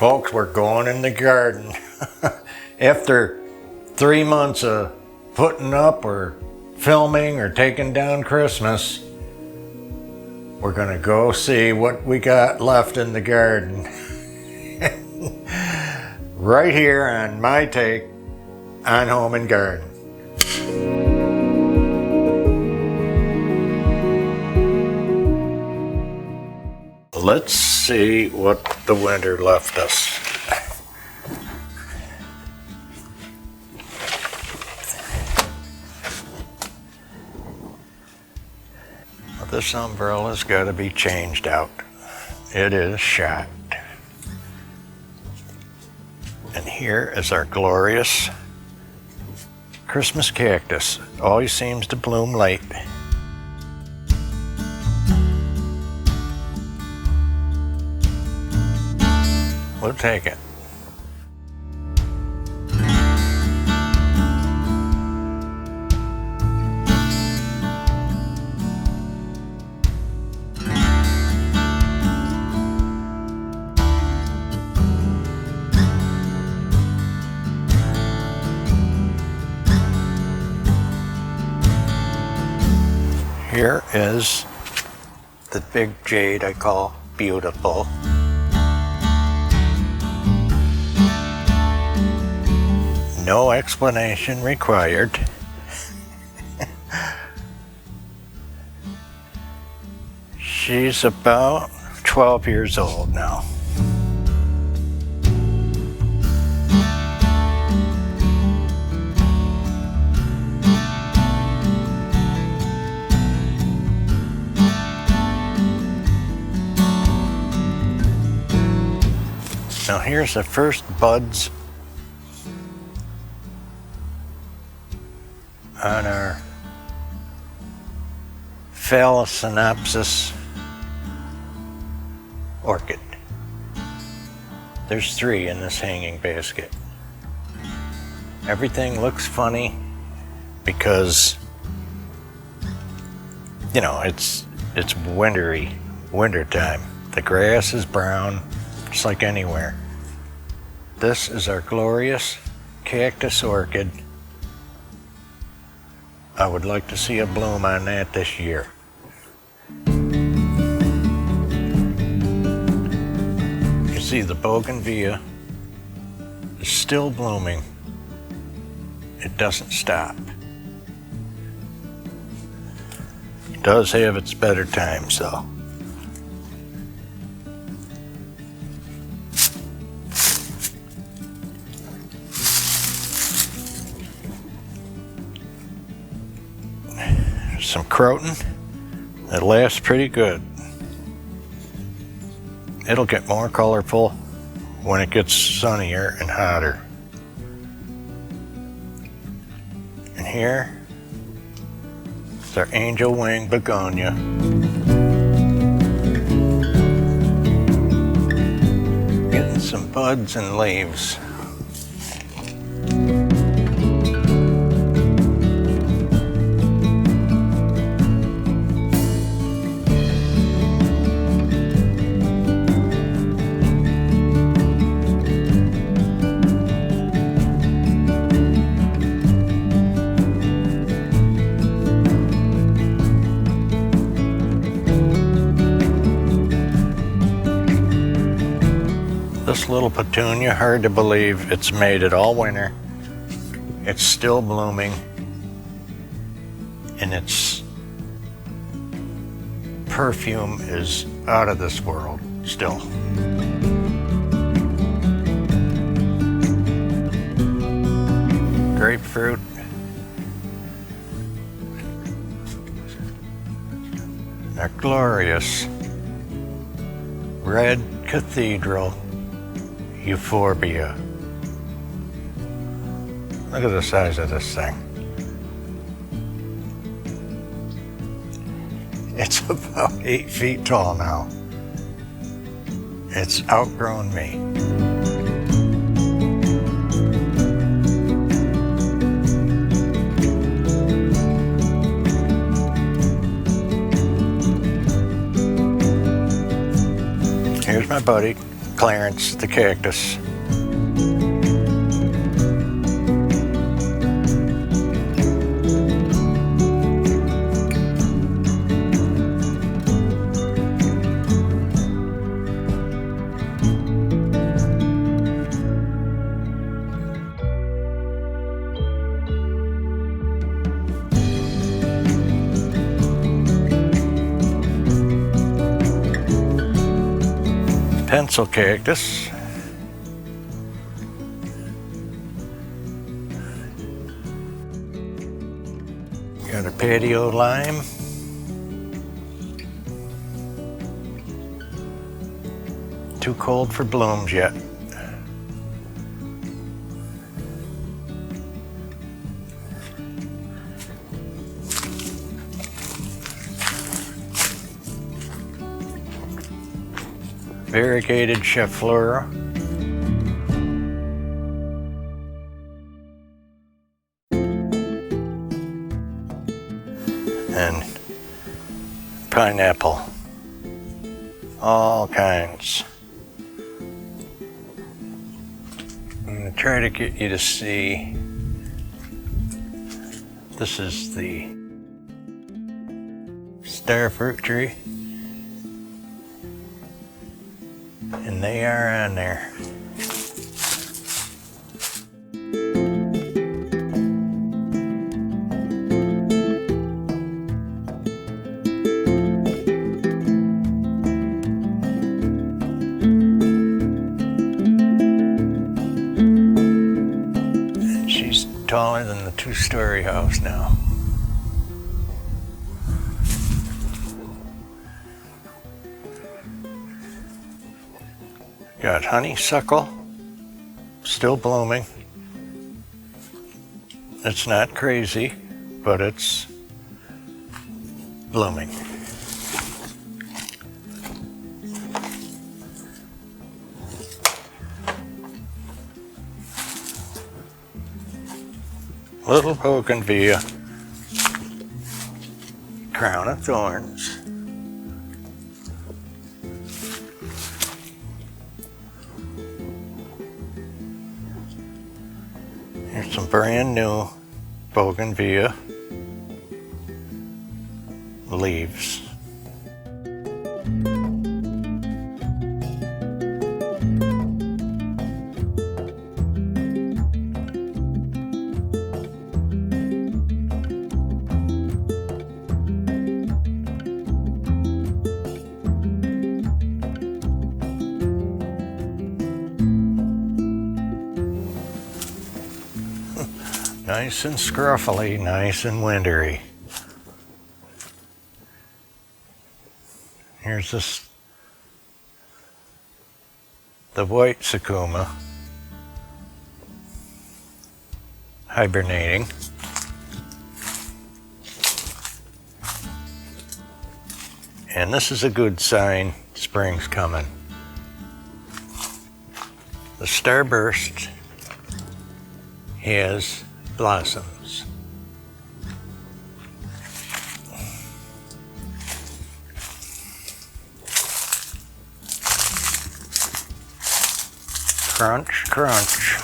Folks, we're going in the garden. After 3 months of putting up or filming or taking down Christmas, we're gonna go see what we got left in the garden. Right here on my take on Home and Garden. Let's see what the winter left us. Well, this umbrella's got to be changed out. It is shot. And here is our glorious Christmas cactus. Always seems to bloom late. We'll take it. Here is the big jade I call beautiful. No explanation required. She's about 12 years old now. Now here's the first buds on our Phalaenopsis orchid. There's 3 in this hanging basket. Everything looks funny because, you know, it's winter time. The grass is brown, just like anywhere. This is our glorious Cactus Orchid. I would like to see a bloom on that this year. You see the bougainvillea is still blooming. It doesn't stop. It does have its better times though. Some croton that lasts pretty good. It'll get more colorful when it gets sunnier and hotter. And here is our angel wing begonia. Getting some buds and leaves. This little petunia, hard to believe it's made it all winter. It's still blooming, and its perfume is out of this world still. Grapefruit. Our glorious red cathedral euphorbia. Look at the size of this thing. It's about 8 feet tall now. It's outgrown me. Here's my buddy, Clarence the cactus. Pencil cactus. Got a patio lime. Too cold for blooms yet. Variegated chef flora. And pineapple. All kinds. I'm going to try to get you to see. This is the star fruit tree. And they are on there. And she's taller than the two-story house now. Got honeysuckle, still blooming. It's not crazy, but it's blooming. Little bougainvillea, crown of thorns. Here's some brand new bougainvillea leaves. Nice and scruffy, nice and wintry. Here's the white sakuma, hibernating. And this is a good sign, spring's coming. The starburst has blossoms. Crunch, crunch.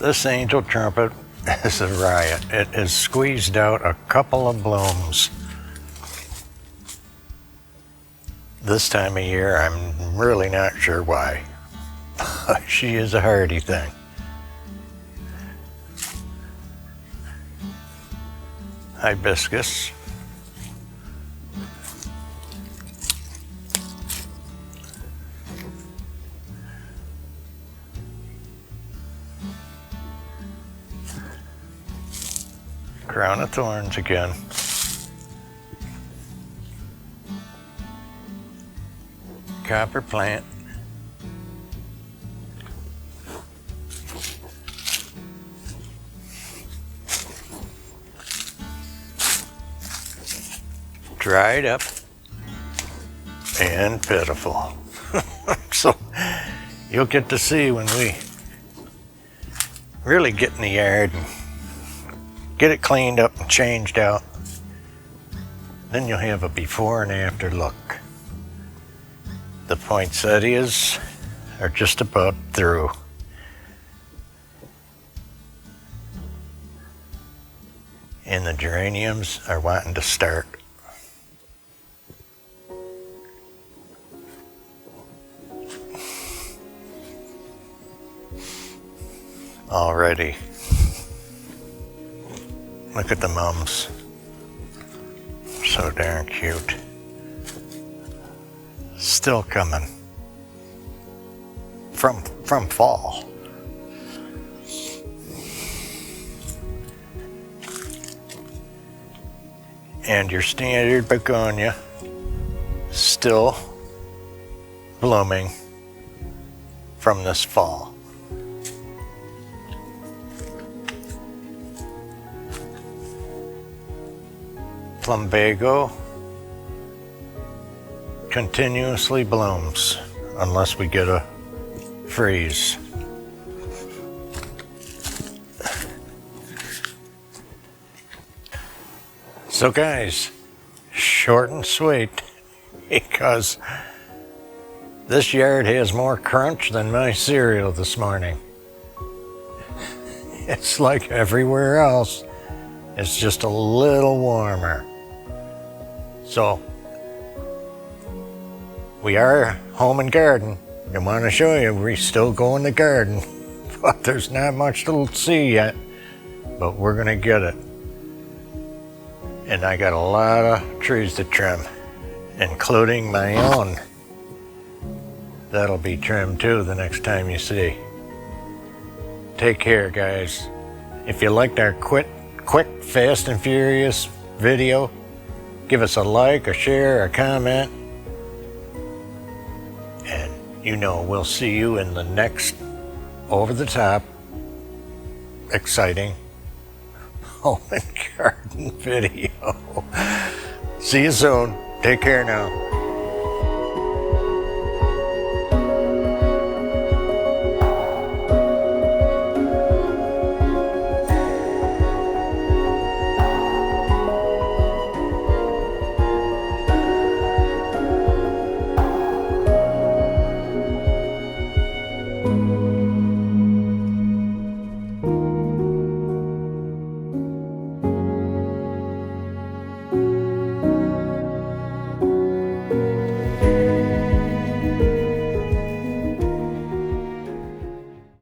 This angel trumpet is a riot. It has squeezed out a couple of blooms. This time of year, I'm really not sure why. She is a hardy thing. Hibiscus. Crown of thorns again. Copper plant. Dried up and pitiful. So you'll get to see when we really get in the yard and get it cleaned up and changed out. Then you'll have a before and after look. The poinsettias are just about through. And the geraniums are wanting to start. Already. Look at the mums. So darn cute. Still coming. From fall. And your standard begonia still blooming from this fall. Plumbago continuously blooms unless we get a freeze. So guys, short and sweet, because this yard has more crunch than my cereal this morning. It's like everywhere else, it's just a little warmer. So, we are home and garden. I want to show you, we still go in the garden, but there's not much to see yet, but we're gonna get it. And I got a lot of trees to trim, including my own. That'll be trimmed too the next time you see. Take care, guys. If you liked our quick, fast and furious video, give us a like, a share, a comment. And you know we'll see you in the next over-the-top, exciting home and garden video. See you soon. Take care now.